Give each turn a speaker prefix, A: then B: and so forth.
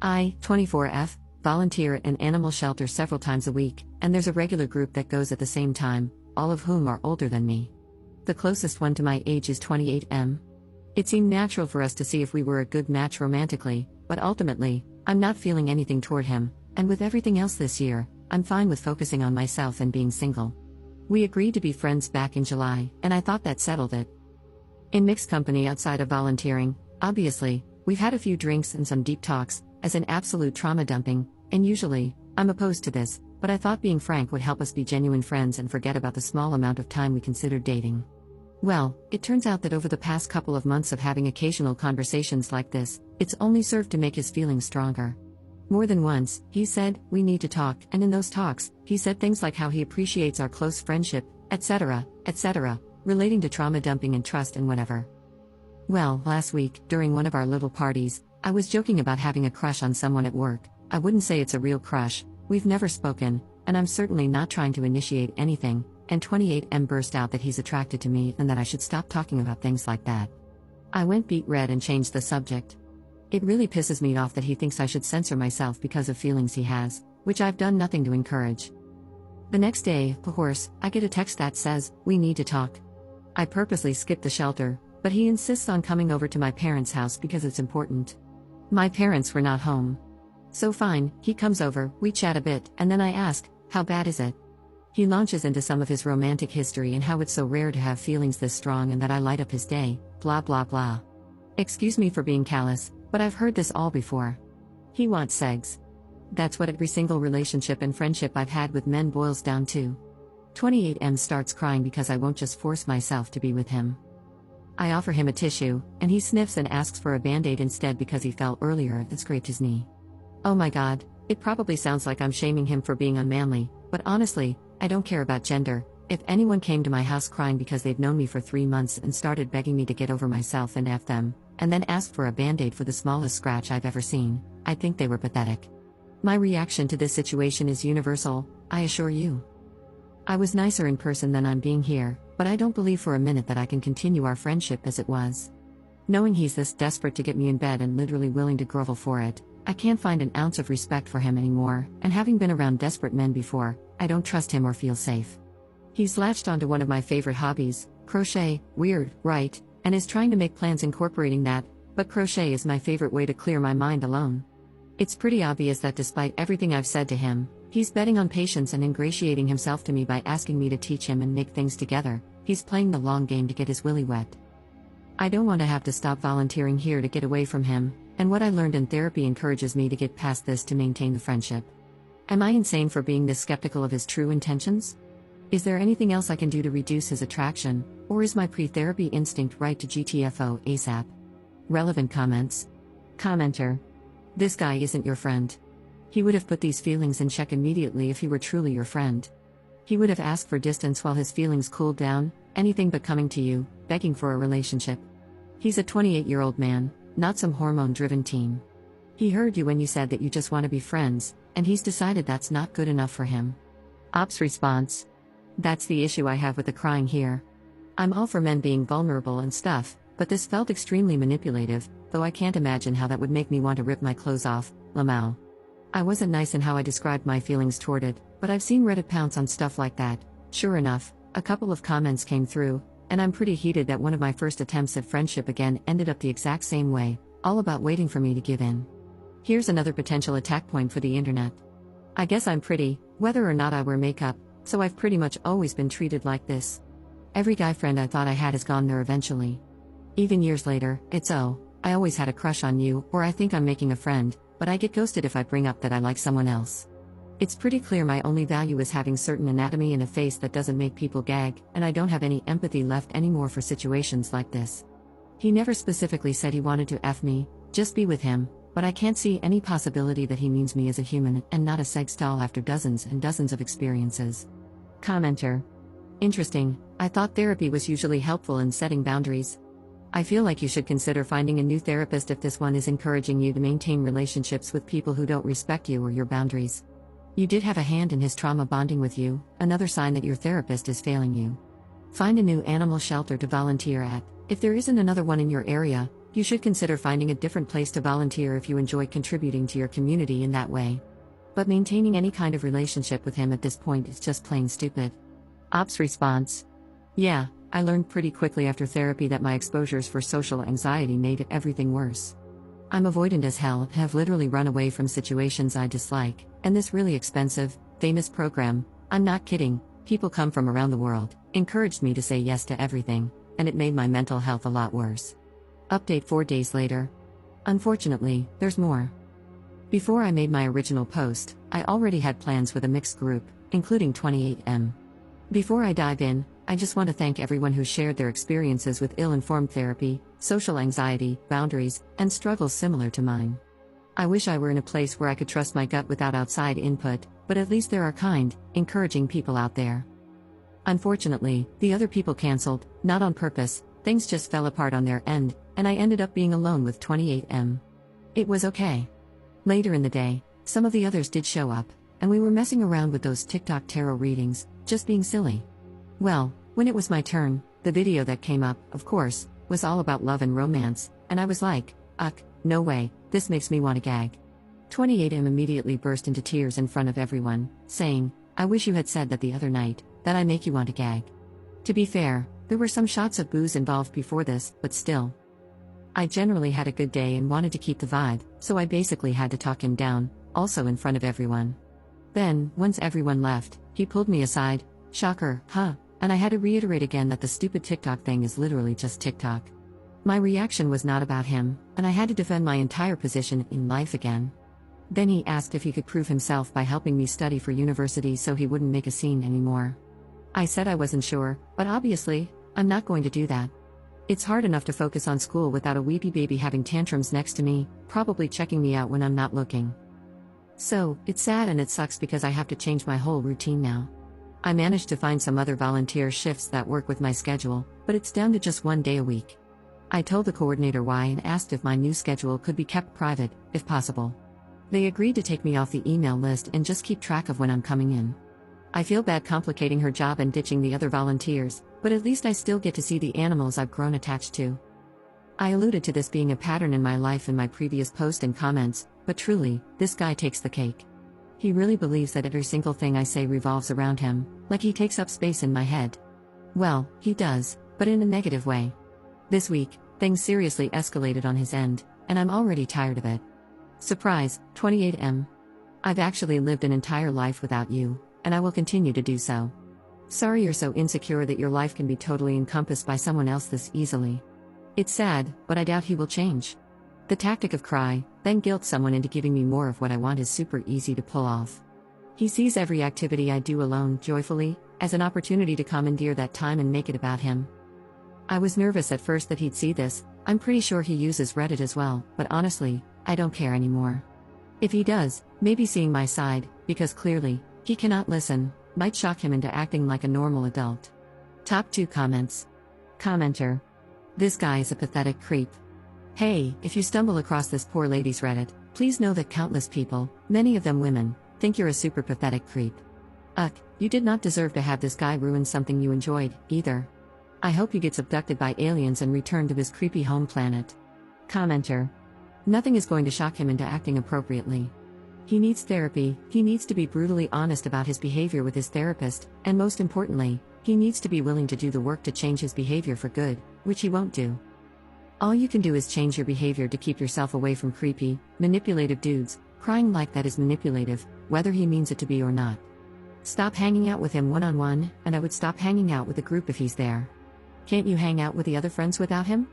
A: I, 24F, volunteer at an animal shelter several times a week, and there's a regular group that goes at the same time, all of whom are older than me. The closest one to my age is 28M. It seemed natural for us to see if we were a good match romantically, but ultimately, I'm not feeling anything toward him, and with everything else this year, I'm fine with focusing on myself and being single. We agreed to be friends back in July, and I thought that settled it. In mixed company outside of volunteering, obviously, we've had a few drinks and some deep talks, as in absolute trauma dumping, and usually, I'm opposed to this, but I thought being frank would help us be genuine friends and forget about the small amount of time we considered dating. Well, it turns out that over the past couple of months of having occasional conversations like this, it's only served to make his feelings stronger. More than once, he said, "We need to talk," and in those talks, he said things like how he appreciates our close friendship, etc., relating to trauma dumping and trust and whatever. Well, last week, during one of our little parties, I was joking about having a crush on someone at work. I wouldn't say it's a real crush, we've never spoken, and I'm certainly not trying to initiate anything, and 28M burst out that he's attracted to me and that I should stop talking about things like that. I went beet red and changed the subject. It really pisses me off that he thinks I should censor myself because of feelings he has, which I've done nothing to encourage. The next day, of course, I get a text that says, "We need to talk." I purposely skipped the shelter, but he insists on coming over to my parents' house because it's important. My parents were not home. So fine, he comes over, we chat a bit, and then I ask, "How bad is it?" He launches into some of his romantic history and how it's so rare to have feelings this strong and that I light up his day, blah blah blah. Excuse me for being callous, but I've heard this all before. He wants sex. That's what every single relationship and friendship I've had with men boils down to. 28M starts crying because I won't just force myself to be with him. I offer him a tissue, and he sniffs and asks for a band-aid instead because he fell earlier and scraped his knee. Oh my god, it probably sounds like I'm shaming him for being unmanly, but honestly, I don't care about gender. If anyone came to my house crying because they've known me for 3 months and started begging me to get over myself and F them, and then asked for a band-aid for the smallest scratch I've ever seen, I'd think they were pathetic. My reaction to this situation is universal, I assure you. I was nicer in person than I'm being here, but I don't believe for a minute that I can continue our friendship as it was. Knowing he's this desperate to get me in bed and literally willing to grovel for it, I can't find an ounce of respect for him anymore, and having been around desperate men before, I don't trust him or feel safe. He's latched onto one of my favorite hobbies, crochet, weird, right, and is trying to make plans incorporating that, but crochet is my favorite way to clear my mind alone. It's pretty obvious that despite everything I've said to him, he's betting on patience and ingratiating himself to me by asking me to teach him and make things together. He's playing the long game to get his willy wet. I don't want to have to stop volunteering here to get away from him, and what I learned in therapy encourages me to get past this to maintain the friendship. Am I insane for being this skeptical of his true intentions? Is there anything else I can do to reduce his attraction, or is my pre-therapy instinct right to GTFO ASAP? Relevant comments. Commenter. This guy isn't your friend. He would have put these feelings in check immediately if he were truly your friend. He would have asked for distance while his feelings cooled down, anything but coming to you, begging for a relationship. He's a 28-year-old man, not some hormone-driven teen. He heard you when you said that you just want to be friends, and he's decided that's not good enough for him. Ops response. That's the issue I have with the crying here. I'm all for men being vulnerable and stuff, but this felt extremely manipulative, though I can't imagine how that would make me want to rip my clothes off, Lamau. I wasn't nice in how I described my feelings toward it, but I've seen Reddit pounce on stuff like that. Sure enough, a couple of comments came through, and I'm pretty heated that one of my first attempts at friendship again ended up the exact same way, all about waiting for me to give in. Here's another potential attack point for the internet. I guess I'm pretty, whether or not I wear makeup, so I've pretty much always been treated like this. Every guy friend I thought I had has gone there eventually. Even years later, it's "Oh, I always had a crush on you," or "I think I'm making a friend," but I get ghosted if I bring up that I like someone else. It's pretty clear my only value is having certain anatomy and a face that doesn't make people gag, and I don't have any empathy left anymore for situations like this. He never specifically said he wanted to F me, just be with him, but I can't see any possibility that he means me as a human and not a sex doll after dozens and dozens of experiences. Commenter. Interesting, I thought therapy was usually helpful in setting boundaries. I feel like you should consider finding a new therapist if this one is encouraging you to maintain relationships with people who don't respect you or your boundaries. You did have a hand in his trauma bonding with you, another sign that your therapist is failing you. Find a new animal shelter to volunteer at. If there isn't another one in your area, You should consider finding a different place to volunteer if you enjoy contributing to your community in that way. But maintaining any kind of relationship with him at this point is just plain stupid. Ops response. Yeah, I learned pretty quickly after therapy that my exposures for social anxiety made everything worse. I'm avoidant as hell and have literally run away from situations I dislike, and this really expensive, famous program, I'm not kidding, people come from around the world, encouraged me to say yes to everything, and it made my mental health a lot worse. Update 4 days later. Unfortunately, there's more. Before I made my original post, I already had plans with a mixed group, including 28M. Before I dive in, I just want to thank everyone who shared their experiences with ill-informed therapy, social anxiety, boundaries, and struggles similar to mine. I wish I were in a place where I could trust my gut without outside input, but at least there are kind, encouraging people out there. Unfortunately, the other people canceled, not on purpose, things just fell apart on their end, and I ended up being alone with 28M. It was okay. Later in the day, some of the others did show up, and we were messing around with those TikTok tarot readings, just being silly. Well, when it was my turn, the video that came up, of course, was all about love and romance, and I was like, no way, this makes me want to gag. 28M immediately burst into tears in front of everyone, saying, I wish you had said that the other night, that I make you want to gag. To be fair, there were some shots of booze involved before this, but still. I generally had a good day and wanted to keep the vibe, so I basically had to talk him down, also in front of everyone. Then, once everyone left, he pulled me aside, shocker, huh, and I had to reiterate again that the stupid TikTok thing is literally just TikTok. My reaction was not about him, and I had to defend my entire position in life again. Then he asked if he could prove himself by helping me study for university so he wouldn't make a scene anymore. I said I wasn't sure, but obviously, I'm not going to do that. It's hard enough to focus on school without a weepy baby having tantrums next to me, probably checking me out when I'm not looking. So, it's sad and it sucks because I have to change my whole routine now. I managed to find some other volunteer shifts that work with my schedule, but it's down to just 1 day a week. I told the coordinator why and asked if my new schedule could be kept private, if possible. They agreed to take me off the email list and just keep track of when I'm coming in. I feel bad complicating her job and ditching the other volunteers, but at least I still get to see the animals I've grown attached to. I alluded to this being a pattern in my life in my previous post and comments, but truly, this guy takes the cake. He really believes that every single thing I say revolves around him, like he takes up space in my head. Well, he does, but in a negative way. This week, things seriously escalated on his end, and I'm already tired of it. Surprise, 28M. I've actually lived an entire life without you, and I will continue to do so. Sorry you're so insecure that your life can be totally encompassed by someone else this easily. It's sad, but I doubt he will change. The tactic of cry, then guilt someone into giving me more of what I want is super easy to pull off. He sees every activity I do alone, joyfully, as an opportunity to commandeer that time and make it about him. I was nervous at first that he'd see this. I'm pretty sure he uses Reddit as well, but honestly, I don't care anymore. If he does, maybe seeing my side, because clearly, he cannot listen, might shock him into acting like a normal adult. Top 2 comments. Commenter. This guy is a pathetic creep. Hey, if you stumble across this poor lady's Reddit, please know that countless people, many of them women, think you're a super pathetic creep. You did not deserve to have this guy ruin something you enjoyed, either. I hope he gets abducted by aliens and returned to his creepy home planet. Commenter. Nothing is going to shock him into acting appropriately. He needs therapy, he needs to be brutally honest about his behavior with his therapist, and most importantly, he needs to be willing to do the work to change his behavior for good, which he won't do. All you can do is change your behavior to keep yourself away from creepy, manipulative dudes. Crying like that is manipulative, whether he means it to be or not. Stop hanging out with him one-on-one, and I would stop hanging out with the group if he's there. Can't you hang out with the other friends without him?